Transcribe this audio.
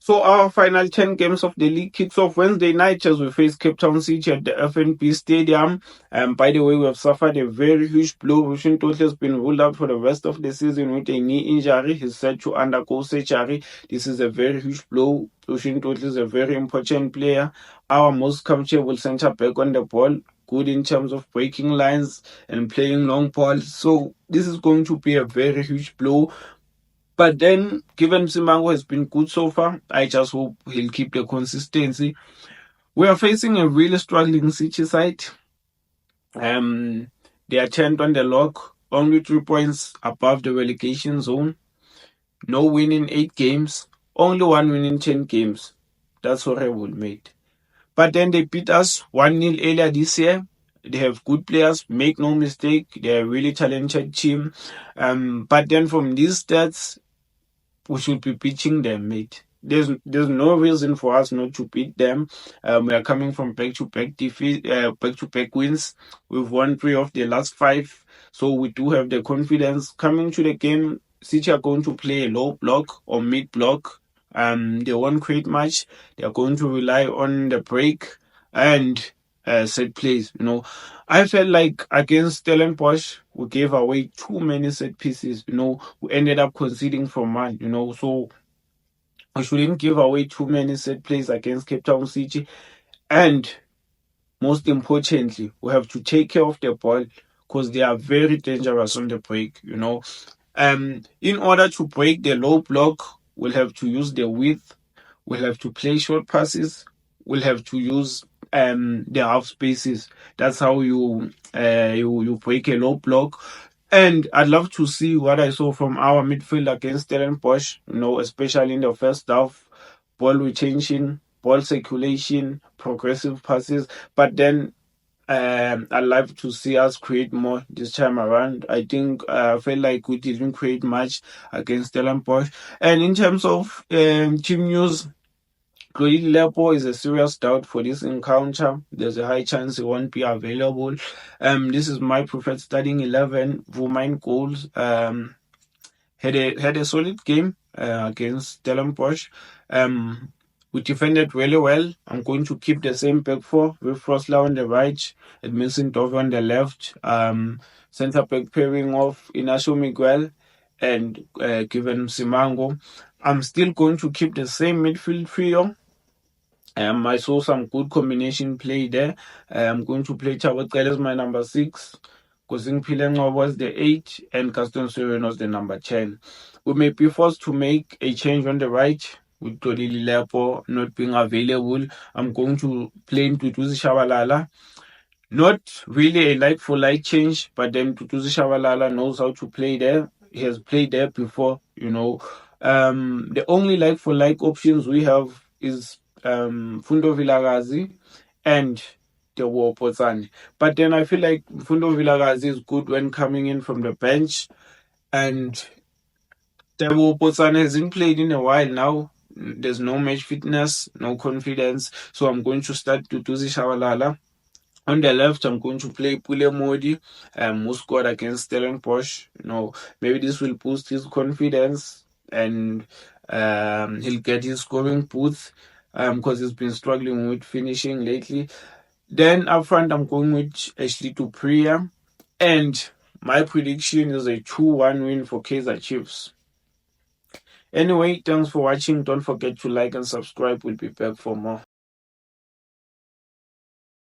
So our final 10 games of the league kicks off Wednesday night as we face Cape Town City at the FNB Stadium. By the way, we have suffered a very huge blow. Rushin Totle has been ruled out for the rest of the season with a knee injury. He's set to undergo surgery. This is a very huge blow. Rushin Totle is a very important player. Our most comfortable centre back on the ball. Good in terms of breaking lines and playing long balls. So this is going to be a very huge blow. But then, given Simango has been good so far, I just hope he'll keep the consistency. We are facing a really struggling City side. They are 10th on the log, only 3 points above the relegation zone. No win in 8 games, only 1 win in 10 games. That's horrible, mate. But then they beat us 1-0 earlier this year. They have good players, make no mistake. They're a really talented team. But then from these stats, we should be beating them, mate. There's no reason for us not to beat them. We are coming from back-to-back defeat, back-to-back wins. We've won 3 of the last 5, so we do have the confidence coming to the game. City are going to play a low block or mid block. They won't create much. They are going to rely on the break and set plays. I felt like against Stellenbosch, we gave away too many set pieces. We ended up conceding from one. So we shouldn't give away too many set plays against Cape Town City. And most importantly, we have to take care of the ball because they are very dangerous on the break. In order to break the low block, we'll have to use the width. We'll have to play short passes. We'll have to use the half spaces. That's how you break a low block. And I'd love to see what I saw from our midfield against Stellenbosch, especially in the first half. Ball retention, ball circulation, progressive passes. But then I'd like to see us create more this time around. I think I felt like we didn't create much against Stellenbosch. And in terms of team news, Chloe Lepo is a serious doubt for this encounter. There's a high chance he won't be available. This is my preferred starting 11. Vumain goals. Had a solid game against Stellenbosch. We defended really well. I'm going to keep the same back four with Frosler on the right and Mason Dove on the left. Centre back pairing off Inacio Miguel and given Simango. I'm still going to keep the same midfield trio. I saw some good combination play there. I'm going to play Thabo Cele as my number 6. Kosing Pilengo was the 8 and Gaston Surin was the number 10. We may be forced to make a change on the right with Tolili Lepo not being available. I'm going to play Tutuzi Shabalala. Not really a like-for-like change, but then Tutuzi Shabalala knows how to play there. He has played there before, The only like-for-like options we have is Fundo Vilakazi and Teboho Potsane. But then I feel like Fundo Vilakazi is good when coming in from the bench, and Teboho Potsane hasn't played in a while now. There's no match fitness, no confidence, so I'm going to start Tutuzi Shabalala. On the left, I'm going to play Pule Modi, who scored against Stellenbosch. Maybe this will boost his confidence and he'll get his scoring boost because he's been struggling with finishing lately. Then up front, I'm going with Ashley Tupriya. And my prediction is a 2-1 win for Kaizer Chiefs. Anyway, thanks for watching. Don't forget to like and subscribe. We'll be back for more.